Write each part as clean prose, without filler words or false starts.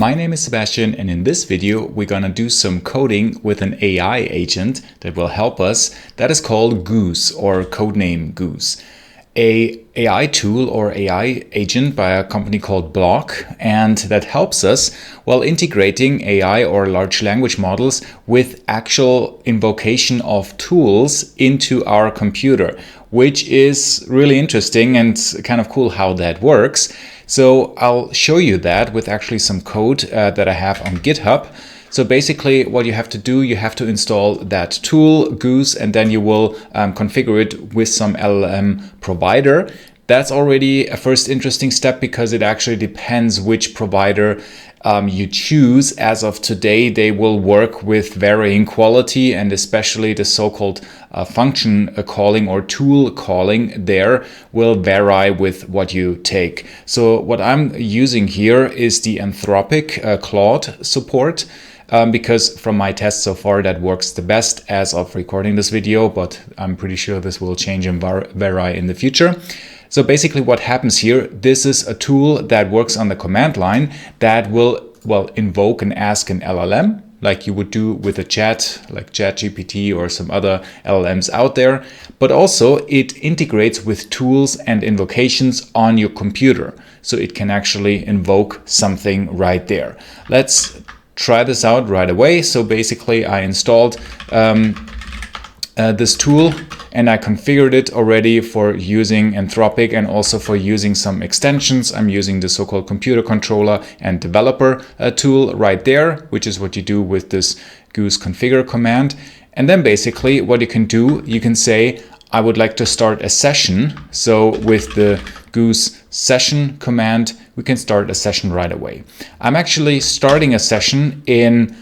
My name is Sebastian, and in this video we're gonna do some coding with an AI agent that will help us. That is called Goose, or Codename Goose. A AI tool or AI agent by a company called Block, and that helps us while integrating AI or large language models with actual invocation of tools into our computer, which is really interesting and kind of cool how that works. So I'll show you that with actually some code that I have on GitHub. So basically what you have to do, you have to install that tool, Goose, and then you will configure it with some LLM provider. That's already a first interesting step because it actually depends which provider you choose. As of today, they will work with varying quality, and especially the so-called function calling or tool calling there will vary with what you take. So what I'm using here is the Anthropic Claude support. Because from my tests so far that works the best as of recording this video, but I'm pretty sure this will change and vary in the future. So basically what happens here, this is a tool that works on the command line that will, well, invoke and ask an LLM like you would do with a chat, like ChatGPT or some other LLMs out there. But also it integrates with tools and invocations on your computer. So it can actually invoke something right there. Let's try this out right away. So basically I installed this tool and I configured it already for using Anthropic and also for using some extensions. I'm using the so-called computer controller and developer tool right there, which is what you do with this Goose configure command. And then basically what you can do, you can say, I would like to start a session. So with the Goose session command, we can start a session right away. I'm actually starting a session in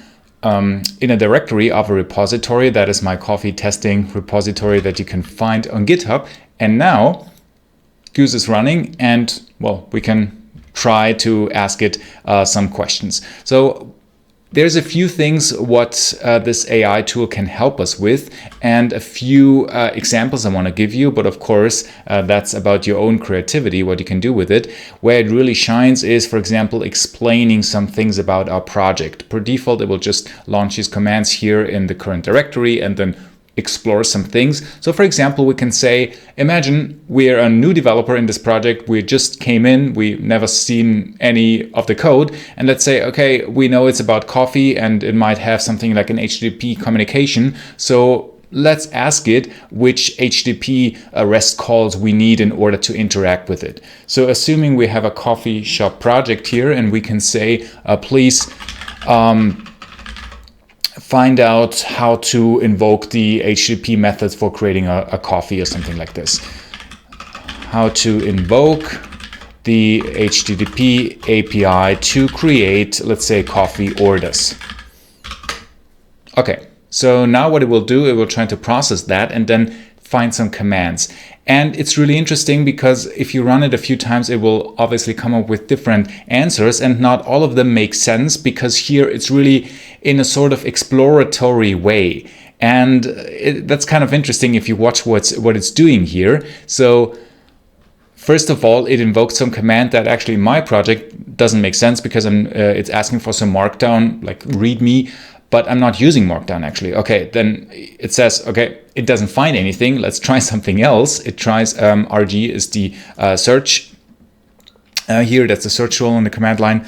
a directory of a repository. That is my coffee testing repository that you can find on GitHub. And now Goose is running and, well, we can try to ask it some questions. So there's a few things what this AI tool can help us with, and a few examples I want to give you, but of course that's about your own creativity, what you can do with it. Where it really shines is, for example, explaining some things about our project. Per default, it will just launch these commands here in the current directory and then explore some things. So for example, we can say, imagine we're a new developer in this project. We just came in, we've never seen any of the code. And let's say, okay, we know it's about coffee and it might have something like an HTTP communication. So let's ask it which HTTP REST calls we need in order to interact with it. So assuming we have a coffee shop project here and we can say, please, find out how to invoke the HTTP methods for creating a coffee or something like this. How to invoke the HTTP API to create, let's say, coffee orders. Okay, so now what it will do, it will try to process that and then find some commands. And it's really interesting because if you run it a few times, it will obviously come up with different answers, and not all of them make sense because here it's really in a sort of exploratory way. And that's kind of interesting if you watch what it's doing here. So first of all, it invoked some command that actually in my project doesn't make sense because it's asking for some markdown, like readme, but I'm not using markdown actually. Okay, then it says, okay, it doesn't find anything. Let's try something else. It tries RG is the search here. That's the search role on the command line.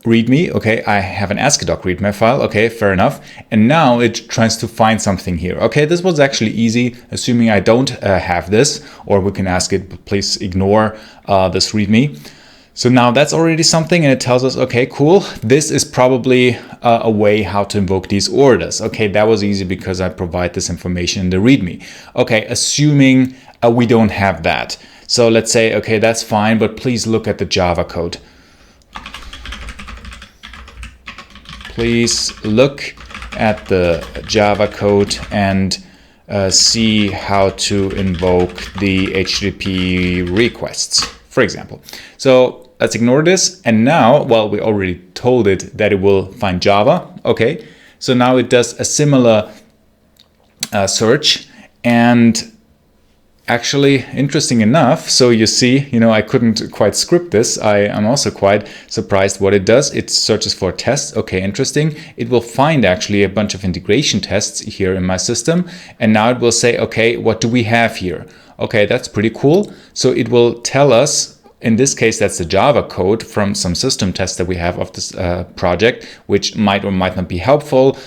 README, okay, I have an ASCII.doc readme file, okay, fair enough. And now it tries to find something here. Okay, this was actually easy, assuming I don't have this, or we can ask it, please ignore this README. So now that's already something, and it tells us, okay, cool, this is probably a way how to invoke these orders. Okay, that was easy because I provide this information in the README. Okay, assuming we don't have that. So let's say, okay, that's fine, but please look at the Java code. Please look at the Java code and see how to invoke the HTTP requests, for example. So let's ignore this. And now, well, we already told it that it will find Java. Okay, so now it does a similar search, and actually interesting enough. So you see, I couldn't quite script this. I am also quite surprised what it does. It searches for tests. Okay, interesting. It will find actually a bunch of integration tests here in my system. And now it will say, okay, what do we have here? Okay, that's pretty cool. So it will tell us, in this case, that's the Java code from some system tests that we have of this project, which might or might not be helpful.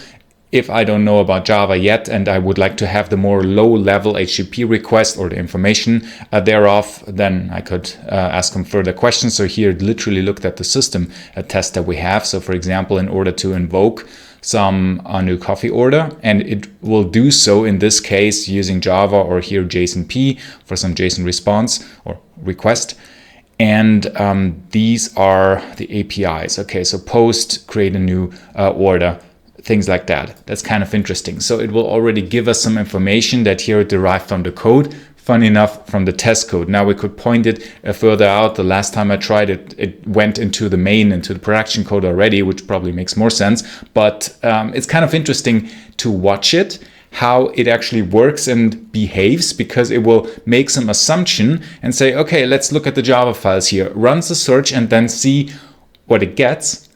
If I don't know about Java yet and I would like to have the more low-level HTTP request or the information thereof, then I could ask them further questions. So here it literally looked at the system test that we have. So for example, in order to invoke some new coffee order, and it will do so in this case using Java or here JSON-P for some JSON response or request. And these are the APIs. Okay, so post, create a new order, things like that. That's kind of interesting. So it will already give us some information that here it derived from the code, funny enough, from the test code. Now we could point it further out. The last time I tried it, it went into the main, into the production code already, which probably makes more sense. But it's kind of interesting to watch it, how it actually works and behaves, because it will make some assumption and say, okay, let's look at the Java files here, runs the search and then see what it gets,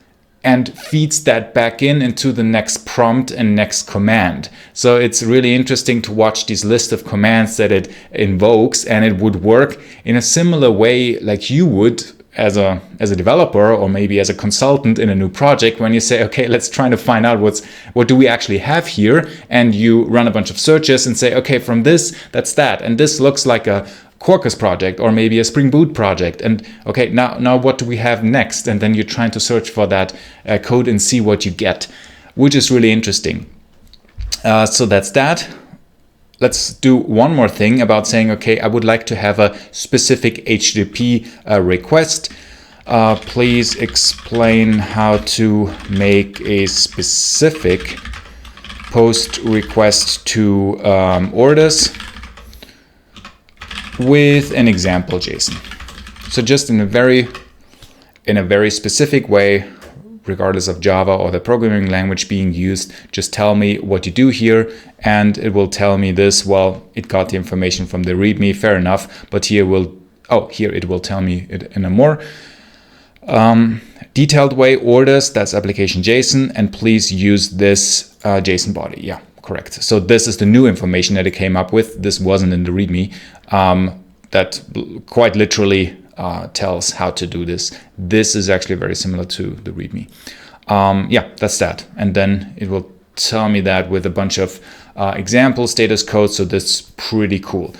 and feeds that back into the next prompt and next command. So it's really interesting to watch this list of commands that it invokes, and it would work in a similar way like you would as a developer or maybe as a consultant in a new project, when you say, okay, let's try to find out what do we actually have here, and you run a bunch of searches and say, okay, from this, that's that, and this looks like a Quarkus project or maybe a Spring Boot project, and okay, now what do we have next? And then you're trying to search for that code and see what you get, which is really interesting. So that's that. Let's do one more thing about saying, okay, I would like to have a specific HTTP request. Please explain how to make a specific post request to orders with an example JSON. So just in a very specific way, regardless of Java or the programming language being used, just tell me what you do here, and it will tell me this. Well, it got the information from the README, fair enough, but here it will tell me it in a more detailed way. Orders, that's application JSON, and please use this JSON body. Yeah, correct. So this is the new information that it came up with. This wasn't in the README. That quite literally tells how to do this. This is actually very similar to the README. Yeah, that's that. And then it will tell me that with a bunch of example status code. So that's pretty cool.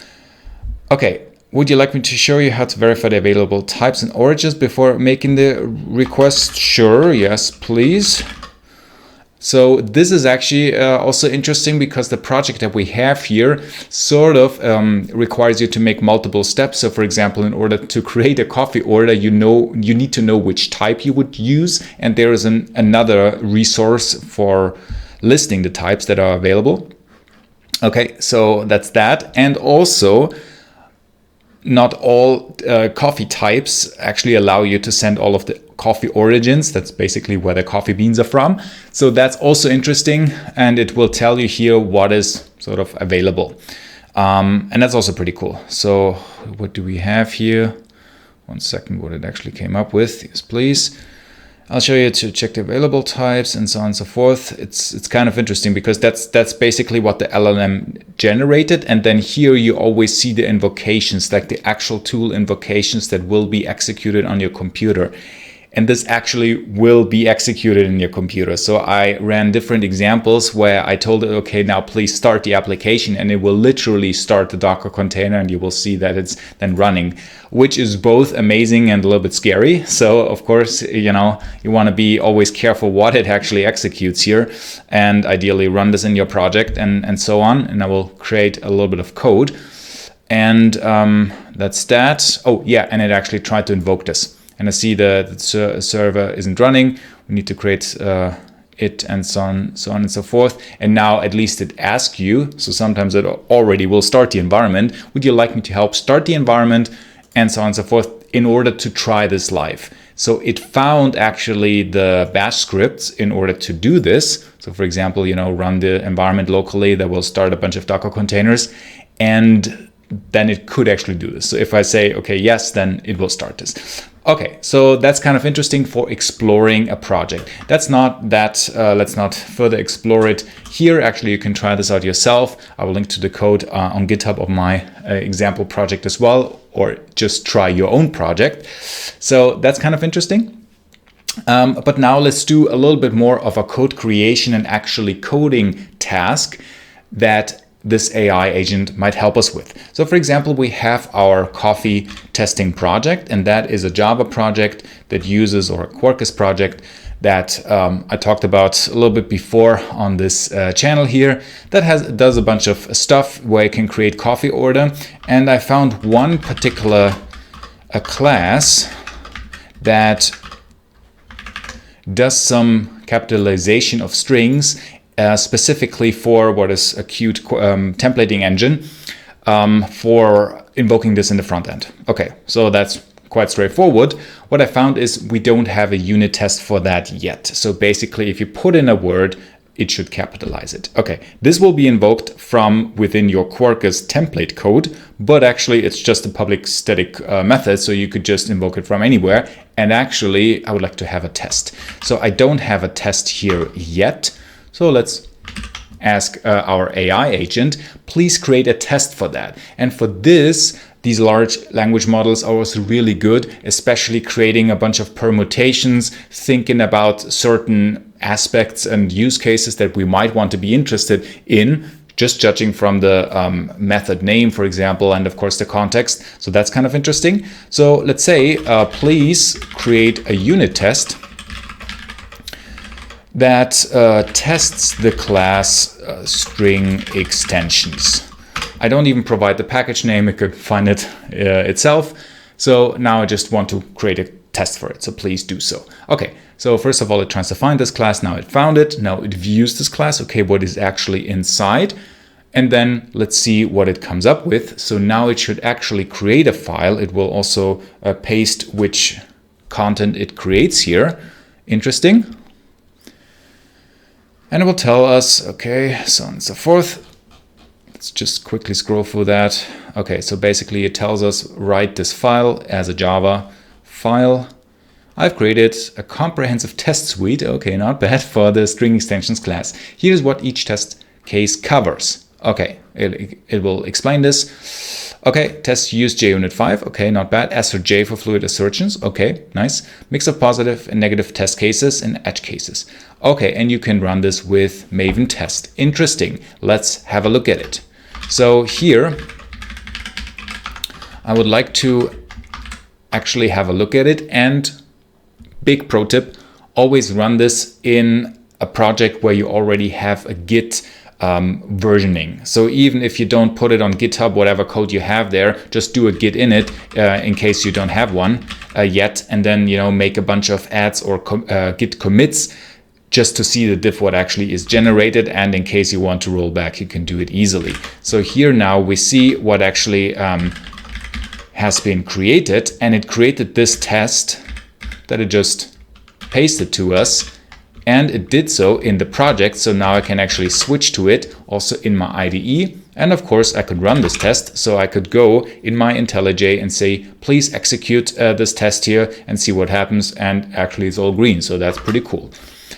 Okay, would you like me to show you how to verify the available types and origins before making the request? Sure, yes, please. So this is actually also interesting, because the project that we have here sort of requires you to make multiple steps. So for example, in order to create a coffee order, you need to know which type you would use. And there is another resource for listing the types that are available. Okay, so that's that. And also, not all coffee types actually allow you to send all of the coffee origins. That's basically where the coffee beans are from. So that's also interesting, and it will tell you here what is sort of available. And that's also pretty cool. So what do we have here? One second, what it actually came up with. Yes, please. I'll show you to check the available types and so on and so forth. It's kind of interesting, because that's basically what the LLM generated. And then here you always see the invocations, like the actual tool invocations that will be executed on your computer. And this actually will be executed in your computer. So I ran different examples where I told it, okay, now please start the application, and it will literally start the Docker container, and you will see that it's then running, which is both amazing and a little bit scary. So of course, you want to be always careful what it actually executes here, and ideally run this in your project and so on. And I will create a little bit of code, and that's that. Oh yeah, and it actually tried to invoke this. And I see the server isn't running. We need to create it, and so on and so forth. And now at least it asks you. So sometimes it already will start the environment. Would you like me to help start the environment, and so on and so forth, in order to try this live? So it found actually the bash scripts in order to do this. So for example, run the environment locally. That will start a bunch of Docker containers. And then it could actually do this. So if I say, okay, yes, then it will start this. Okay, so that's kind of interesting for exploring a project. That's not that, let's not further explore it here. Actually, you can try this out yourself. I will link to the code on GitHub of my example project as well, or just try your own project. So that's kind of interesting. But now let's do a little bit more of a code creation and actually coding task that this AI agent might help us with. So for example, we have our coffee testing project, and that is a Java project that uses, or a Quarkus project that I talked about a little bit before on this channel here, that does a bunch of stuff where you can create coffee order. And I found one particular class that does some capitalization of strings specifically for what is a cute templating engine for invoking this in the front end. Okay, so that's quite straightforward. What I found is we don't have a unit test for that yet. So basically, if you put in a word, it should capitalize it. Okay, this will be invoked from within your Quarkus template code, but actually it's just a public static method, so you could just invoke it from anywhere. And actually, I would like to have a test. So I don't have a test here yet. So let's ask our AI agent, please create a test for that. And for this, these large language models are also really good, especially creating a bunch of permutations, thinking about certain aspects and use cases that we might want to be interested in, just judging from the method name, for example, and of course the context. So that's kind of interesting. So let's say, please create a unit test that tests the class string extensions. I don't even provide the package name, it could find it itself. So now I just want to create a test for it, so please do so. Okay, so first of all, it tries to find this class. Now it found it. Now it views this class. Okay, what is actually inside? And then let's see what it comes up with. So now it should actually create a file. It will also paste which content it creates here. Interesting. And it will tell us, okay, so on and so forth. Let's just quickly scroll through that. Okay, so basically it tells us write this file as a Java file. I've created a comprehensive test suite. Okay, not bad, for the string extensions class. Here's what each test case covers. Okay, it will explain this. Okay, test use JUnit 5. Okay, not bad. assert_j for fluid assertions. Okay, nice. Mix of positive and negative test cases and edge cases. Okay, and you can run this with Maven test. Interesting. Let's have a look at it. So here, I would like to actually have a look at it. And big pro tip, always run this in a project where you already have a Git versioning. So even if you don't put it on GitHub, whatever code you have there, just do a Git init in case you don't have one yet, and then make a bunch of adds or Git commits just to see the diff what actually is generated, and in case you want to roll back, you can do it easily. So here now we see what actually has been created, and it created this test that it just pasted to us. And it did so in the project, so now I can actually switch to it also in my IDE. And of course, I could run this test, so I could go in my IntelliJ and say, please execute this test here and see what happens. And actually, it's all green, so that's pretty cool.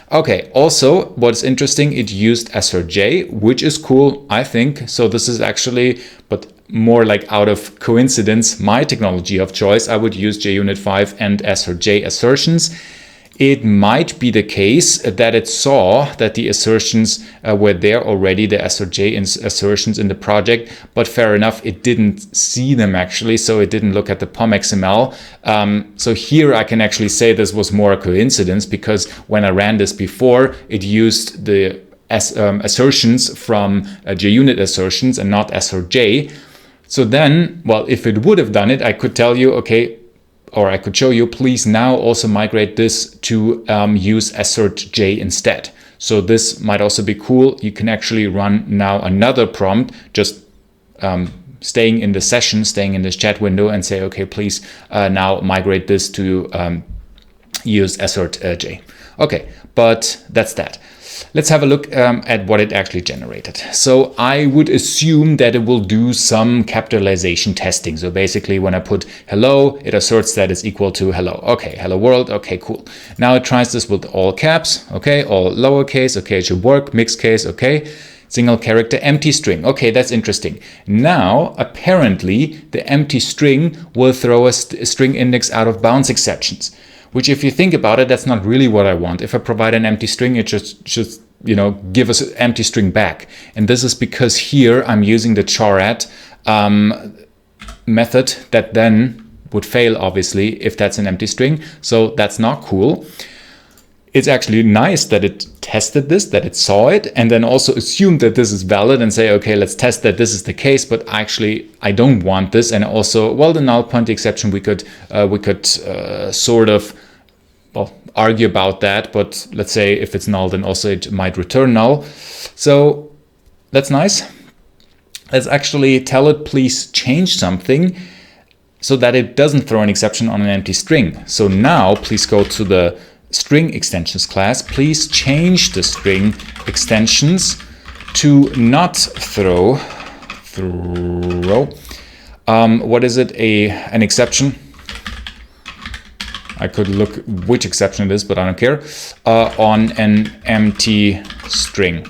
Okay, also, what's interesting, it used assert_j, which is cool, I think. So this is actually, but more like out of coincidence, my technology of choice. I would use JUnit 5 and assert_j assertions. It might be the case that it saw that the assertions were there already, the assert_j assertions in the project, but fair enough, it didn't see them actually, so it didn't look at the POM XML. So here I can actually say this was more a coincidence, because when I ran this before, it used the assertions from JUnit assertions and not assert_j. So then, well, if it would have done it, I could tell you, okay, or I could show you, please now also migrate this to use assert_j instead. So this might also be cool. You can actually run now another prompt, just staying in the session, staying in this chat window, and say, okay, please now migrate this to use assert j. Okay, but that's that. Let's have a look at what it actually generated. So I would assume that it will do some capitalization testing. So basically when I put hello, it asserts that it's equal to hello. Okay, hello world. Okay, cool. Now it tries this with all caps. Okay, all lowercase. Okay, it should work. Mixed case. Okay. Single character, empty string. Okay, that's interesting. Now, apparently, the empty string will throw a string index out of bounds exceptions. Which, if you think about it, that's not really what I want. If I provide an empty string, it should give us an empty string back. And this is because here I'm using the charAt method that then would fail, obviously, if that's an empty string. So that's not cool. It's actually nice that it tested this, that it saw it, and then also assumed that this is valid and say, okay, let's test that this is the case, but actually I don't want this. And also, well, the null pointer exception, we could sort of, well, argue about that, but let's say if it's null, then also it might return null. So that's nice. Let's actually tell it, please change something so that it doesn't throw an exception on an empty string. So now please go to the string extensions class. Please change the string extensions to not throw what is it, an exception. I could look which exception it is, but I don't care, on an empty string.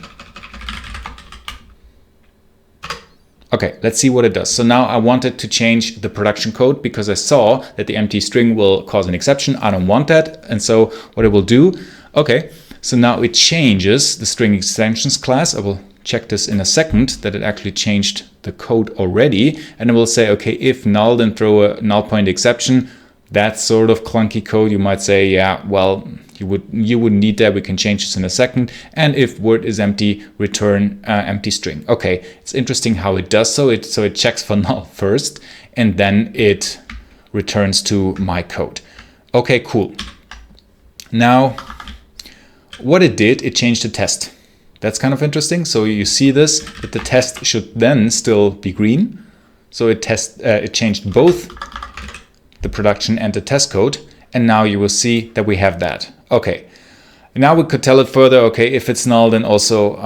Okay, let's see what it does. So now I wanted to change the production code because I saw that the empty string will cause an exception. I don't want that. And so what it will do, okay, so now it changes the string extensions class. I will check this in a second that it actually changed the code already. And it will say, okay, if null, then throw a null point exception. That's sort of clunky code. You might say, yeah, well, you wouldn't need that. We can change this in a second. And if word is empty, return empty string. Okay, it's interesting how it does so. So it checks for null first, and then it returns to my code. Okay, cool. Now, what it did, it changed the test. That's kind of interesting. So you see this, that the test should then still be green. So it changed both the production and the test code. And now you will see that we have that. Okay, now we could tell it further, okay, if it's null, then also,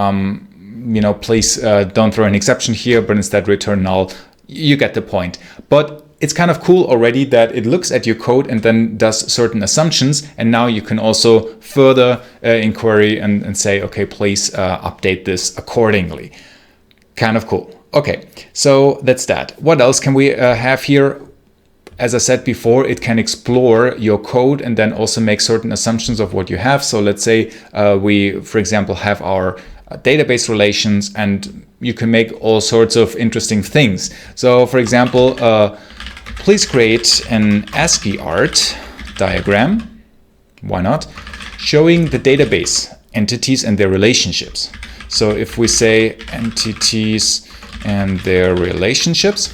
please don't throw an exception here, but instead return null. You get the point. But it's kind of cool already that it looks at your code and then does certain assumptions. And now you can also further inquiry and say, okay, please update this accordingly. Kind of cool. Okay, so that's that. What else can we have here? As I said before, it can explore your code and then also make certain assumptions of what you have. So let's say we, for example, have our database relations, and you can make all sorts of interesting things. So for example, please create an ASCII art diagram, why not, showing the database entities and their relationships. So if we say entities and their relationships,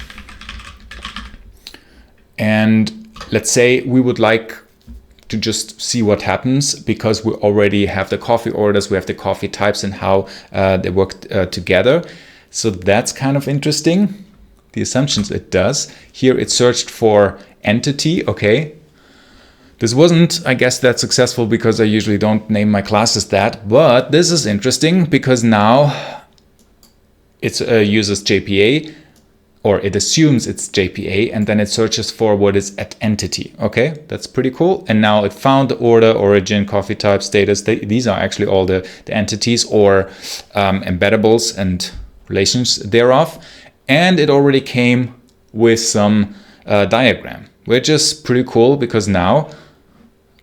and let's say we would like to just see what happens because we already have the coffee orders, we have the coffee types and how they work together. So that's kind of interesting. The assumptions it does. Here it searched for entity, okay. This wasn't, I guess, that successful because I usually don't name my classes that, but this is interesting because now it uses JPA, or it assumes it's JPA, and then it searches for what is at entity. Okay, that's pretty cool. And now it found the order, origin, coffee type, status. These are actually all the entities or embeddables and relations thereof. And it already came with some diagram, which is pretty cool because now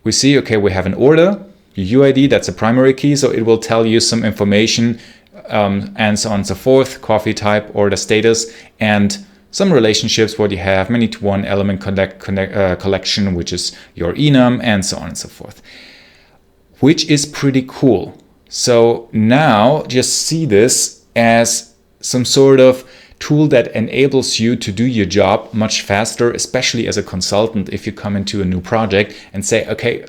we see, okay, we have an order, UID, that's a primary key, so it will tell you some information and so on and so forth, coffee type, order status, and some relationships, what you have, many to one element collection, which is your enum, and so on and so forth, which is pretty cool. So now just see this as some sort of tool that enables you to do your job much faster, especially as a consultant. If you come into a new project and say, okay,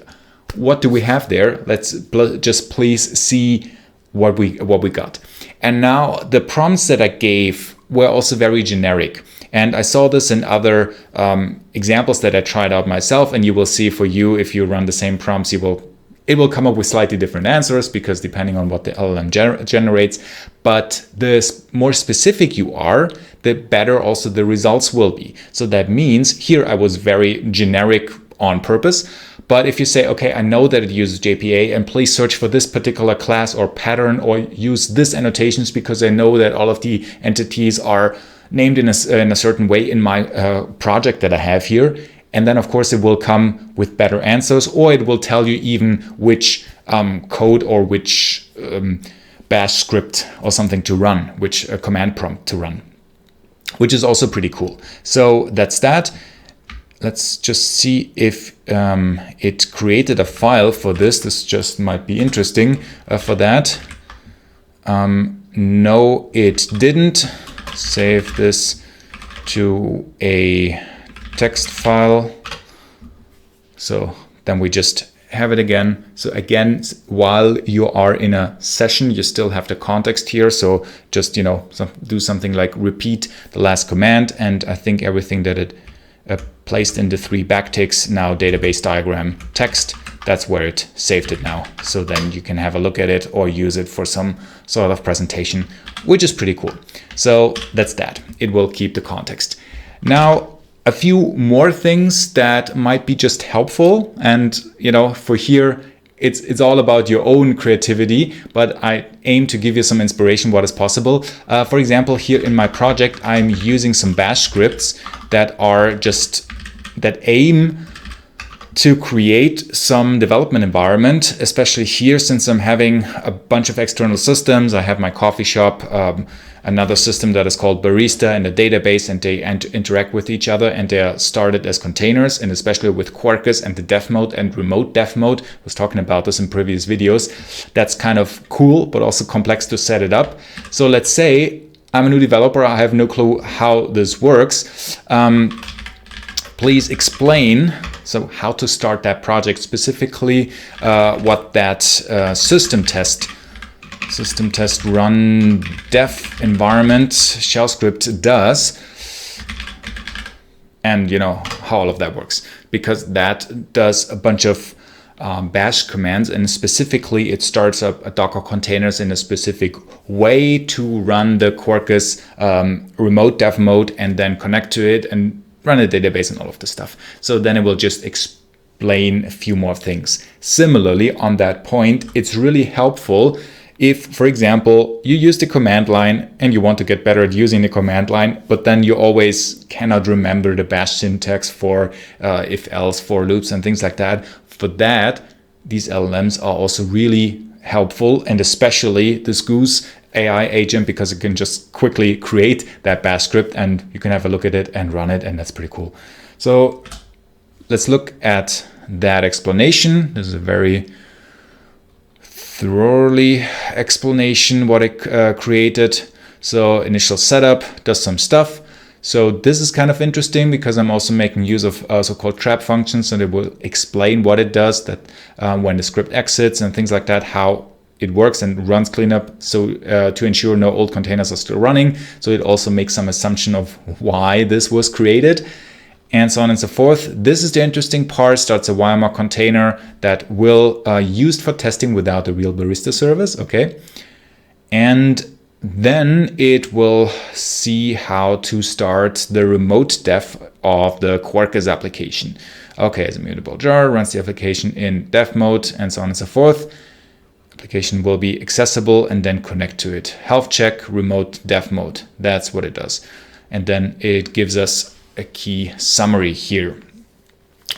what do we have there? Let's just please see what we got. And now the prompts that I gave were also very generic. And I saw this in other examples that I tried out myself, and you will see for you, if you run the same prompts, it will come up with slightly different answers because depending on what the LLM generates. But the more specific you are, the better also the results will be. So that means here I was very generic on purpose. But if you say, okay, I know that it uses JPA and please search for this particular class or pattern or use this annotations because I know that all of the entities are named in a certain way in my project that I have here. And then, of course, it will come with better answers, or it will tell you even which code or which bash script or something to run, which command prompt to run, which is also pretty cool. So that's that. Let's just see if it created a file for this. This just might be interesting for that. No, it didn't. Save this to a text file. So then we just have it again. So again, while you are in a session, you still have the context here. So just, do something like repeat the last command. And I think everything that it placed in the 3 backticks, now database diagram text, that's where it saved it now. So then you can have a look at it or use it for some sort of presentation, which is pretty cool. So that's that. It will keep the context. Now, a few more things that might be just helpful. And, for here, it's all about your own creativity, but I aim to give you some inspiration what is possible. For example, here in my project, I'm using some bash scripts that aim to create some development environment, especially here since I'm having a bunch of external systems. I have my coffee shop, another system that is called Barista, and a database, and they interact with each other, and they are started as containers, and especially with Quarkus and the dev mode and remote dev mode. I was talking about this in previous videos. That's kind of cool, but also complex to set it up. So let's say I'm a new developer. I have no clue how this works. Please explain how to start that project, specifically what that system test run dev environment shell script does, and how all of that works, because that does a bunch of bash commands, and specifically it starts up a Docker containers in a specific way to run the Quarkus remote dev mode and then connect to it and run a database and all of this stuff. So then it will just explain a few more things. Similarly, on that point, it's really helpful if, for example, you use the command line and you want to get better at using the command line, but then you always cannot remember the bash syntax for if else, for loops and things like that. For that, these LLMs are also really helpful, and especially this Goose AI agent, because it can just quickly create that bash script and you can have a look at it and run it, and that's pretty cool. So let's look at that explanation. This is a very thoroughly explanation what it created. So initial setup does some stuff. So this is kind of interesting because I'm also making use of so-called trap functions, and it will explain what it does, that when the script exits and things like that, how it works and runs cleanup, so to ensure no old containers are still running. So it also makes some assumption of why this was created, and so on and so forth. This is the interesting part. Starts a YAML container that will used for testing without a real barista service. Okay, and then it will see how to start the remote dev of the Quarkus application. Okay, as a mutable jar, runs the application in dev mode, and so on and so forth. Application will be accessible and then connect to it. Health check, remote dev mode. That's what it does. And then it gives us a key summary here.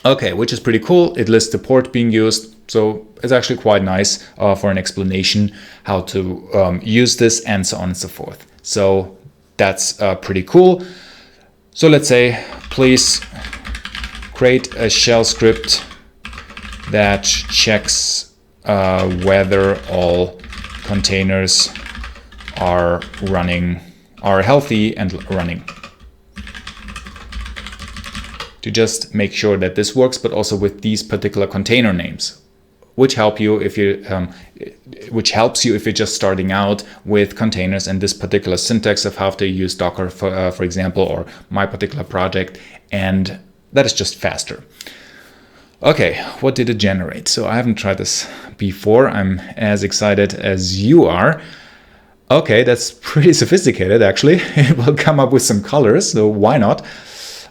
Okay, which is pretty cool. It lists the port being used. So it's actually quite nice for an explanation how to use this, and so on and so forth. So that's pretty cool. So let's say, please create a shell script that checks whether all containers are healthy and running, to just make sure that this works, but also with these particular container names. which helps you if you're just starting out with containers and this particular syntax of how to use Docker, for example, or my particular project, and that is just faster. Okay, what did it generate? So I haven't tried this before. I'm as excited as you are. Okay, that's pretty sophisticated actually. It will come up with some colors, so why not?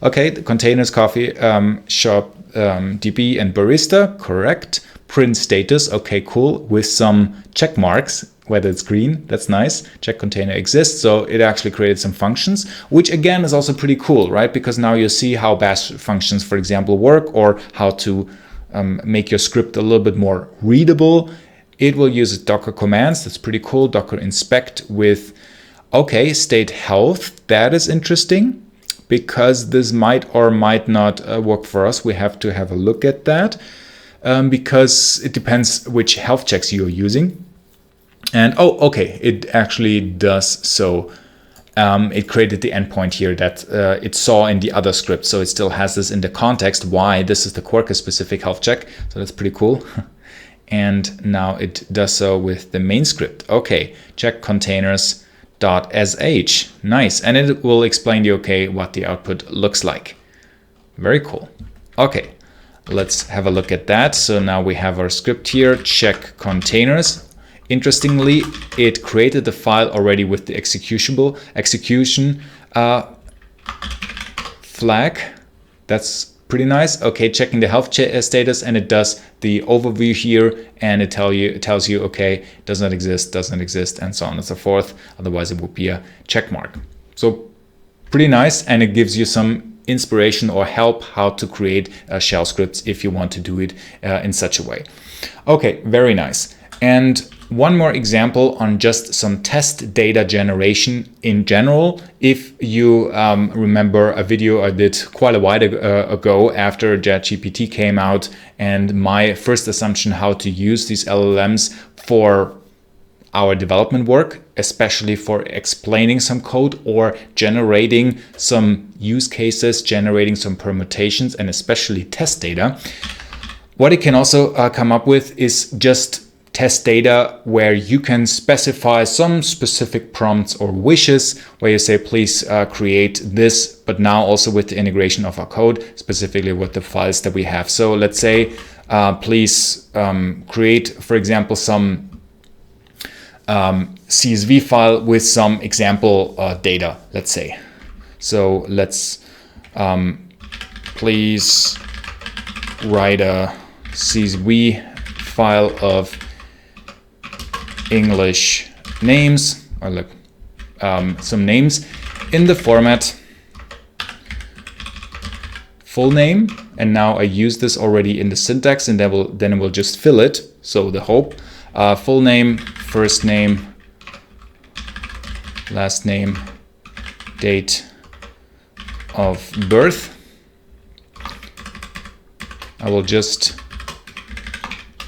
Okay, the containers, coffee, shop, DB, and barista, correct. Print status, okay, cool, with some check marks, whether it's green, that's nice. Check container exists, so it actually created some functions, which again is also pretty cool, right? Because now you see how bash functions, for example, work, or how to make your script a little bit more readable. It will use Docker commands, that's pretty cool. Docker inspect with, okay, state health, that is interesting, because this might or might not work for us. We have to have a look at that. Because it depends which health checks you're using. And oh, okay, it actually does so. It created the endpoint here that it saw in the other script. So it still has this in the context why this is the Quarkus specific health check. So that's pretty cool. And now it does so with the main script. Okay, check containers.sh. Nice. And it will explain you, okay, what the output looks like. Very cool. Okay. Let's have a look at that. So now we have our script here, check containers. Interestingly, it created the file already with the execution flag. That's pretty nice. Okay, checking the health status, and it does the overview here, and it tells you, okay, does not exist, and so on and so forth. Otherwise, it would be a check mark. So pretty nice, and it gives you some inspiration or help how to create shell scripts if you want to do it in such a way. Okay, very nice. And one more example on just some test data generation in general. If you remember a video I did quite a while ago after ChatGPT came out, and my first assumption how to use these LLMs for our development work, especially for explaining some code or generating some use cases, generating some permutations, and especially test data. What it can also come up with is just test data where you can specify some specific prompts or wishes where you say, please create this, but now also with the integration of our code, specifically with the files that we have. So let's say, please create, for example, some CSV file with some example data, let's say. So let's please write a CSV file of English names, or like some names in the format full name. And now I use this already in the syntax, and then it will just fill it. So the hope, full name, first name, last name, date of birth. I will just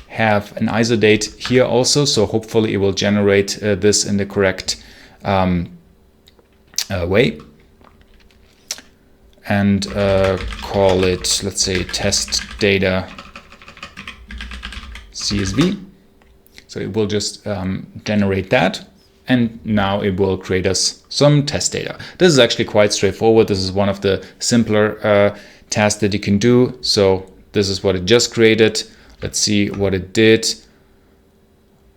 have an ISO date here also, so hopefully it will generate this in the correct way. And call it, let's say, test data CSV. So it will just generate that, and now it will create us some test data. This is actually quite straightforward. This is one of the simpler tasks that you can do. So this is what it just created. Let's see what it did.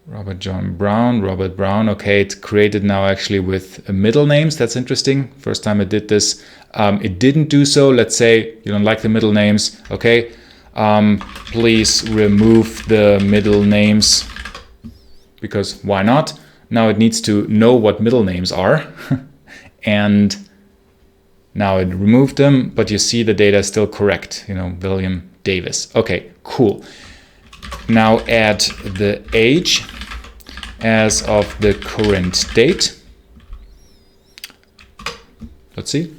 Robert Brown. Okay, it created now actually with middle names. That's interesting. First time I did this, it didn't do so. Let's say you don't like the middle names. Okay, please remove the middle names, because why not? Now it needs to know what middle names are. And now it removed them, but you see the data is still correct. William Davis. Okay, cool. Now add the age as of the current date. Let's see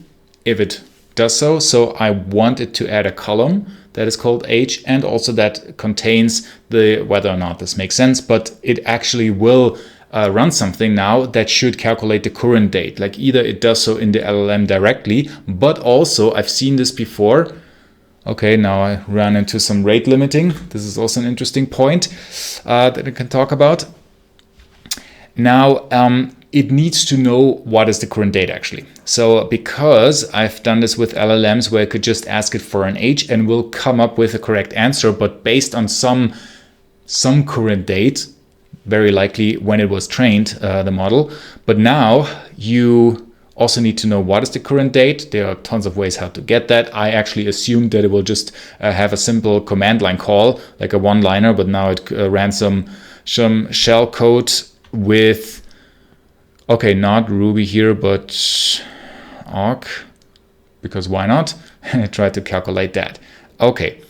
if it does so. So I want it to add a column that is called age, and also that contains the whether or not this makes sense, but it actually will run something now that should calculate the current date. Like either it does so in the LLM directly, but also I've seen this before. Okay, now I ran into some rate limiting. This is also an interesting point that I can talk about. Now, it needs to know what is the current date actually. So because I've done this with LLMs where I could just ask it for an age and will come up with a correct answer, but based on some current date, very likely when it was trained, the model. But now you also need to know what is the current date. There are tons of ways how to get that. I actually assumed that it will just have a simple command line call, like a one-liner, but now it ran some shell code with, okay, not Ruby here, but awk, because why not? And I tried to calculate that. Okay,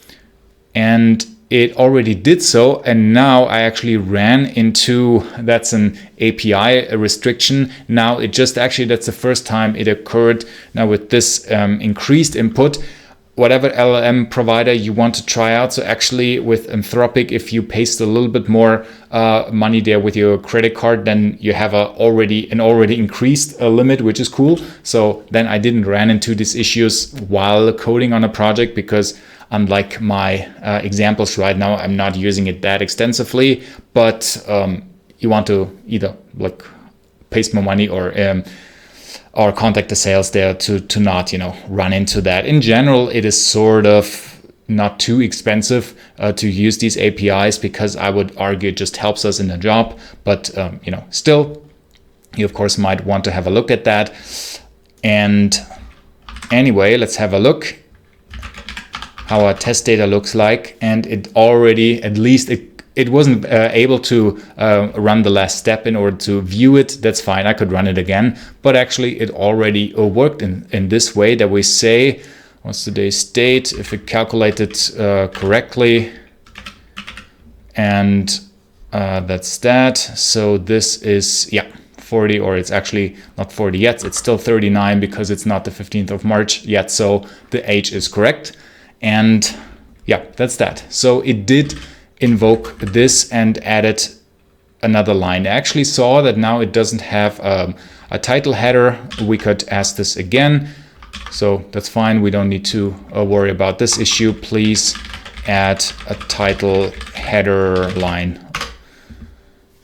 and it already did so, and now I actually ran into, that's an API restriction. Now it just actually, that's the first time it occurred. Now with this increased input, whatever LLM provider you want to try out. So actually with Anthropic, if you paste a little bit more money there with your credit card, then you have an already increased limit, which is cool. So then I didn't run into these issues while coding on a project, because unlike my examples right now, I'm not using it that extensively, but you want to either like paste more money or contact the sales there to not, run into that. In general, it is sort of not too expensive to use these APIs, because I would argue it just helps us in the job. But, still, you of course might want to have a look at that. And anyway, let's have a look how our test data looks like. And it already, at least it wasn't able to run the last step in order to view it. That's fine, I could run it again. But actually it already worked in this way that we say, what's today's date? If it calculated correctly, and that's that. So this is, 40, or it's actually not 40 yet. It's still 39 because it's not the 15th of March yet. So the age is correct. And that's that. So it did invoke this and added another line. I actually saw that now it doesn't have a title header. We could ask this again. So that's fine. We don't need to worry about this issue. Please add a title header line.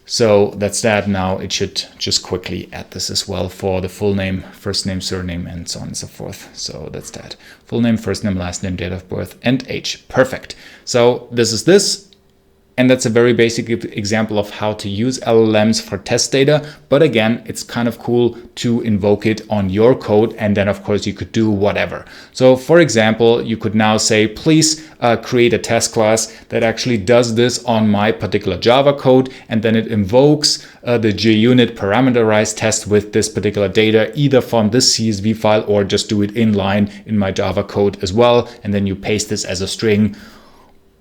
So that's that. Now it should just quickly add this as well for the full name, first name, surname, and so on and so forth. So that's that. Full name, first name, last name, date of birth, and age. Perfect. So this is this. And that's a very basic example of how to use LLMs for test data. But again, it's kind of cool to invoke it on your code. And then, of course, you could do whatever. So, for example, you could now say, please create a test class that actually does this on my particular Java code. And then it invokes the JUnit parameterized test with this particular data, either from this CSV file or just do it inline in my Java code as well. And then you paste this as a string,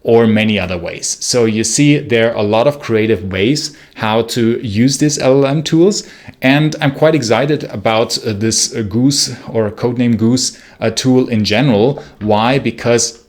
or many other ways. So you see, there are a lot of creative ways how to use these LLM tools. And I'm quite excited about this Goose, or Codename Goose tool in general. Why? Because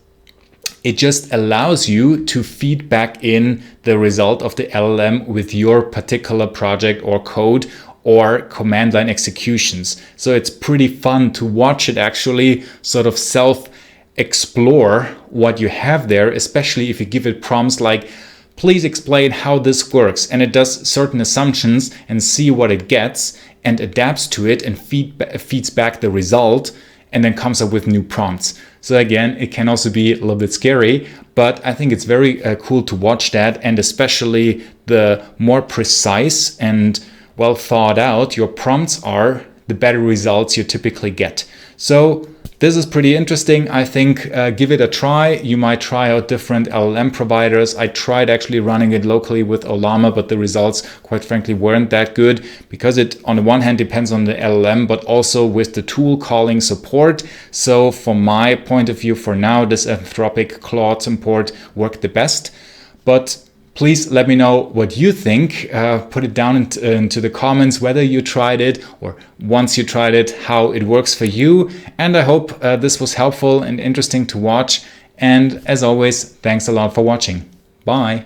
it just allows you to feed back in the result of the LLM with your particular project or code or command line executions. So it's pretty fun to watch it actually sort of explore what you have there, especially if you give it prompts like, please explain how this works. And it does certain assumptions and see what it gets and adapts to it and feeds back the result, and then comes up with new prompts. So again, it can also be a little bit scary, but I think it's very cool to watch that. And especially the more precise and well thought out your prompts are, the better results you typically get. So this is pretty interesting. I think give it a try. You might try out different LLM providers. I tried actually running it locally with Olama, but the results, quite frankly, weren't that good, because it, on the one hand, depends on the LLM, but also with the tool calling support. So from my point of view, for now, this Anthropic Claude import worked the best. But please let me know what you think. Put it down into the comments, whether you tried it, or once you tried it, how it works for you. And I hope this was helpful and interesting to watch. And as always, thanks a lot for watching. Bye.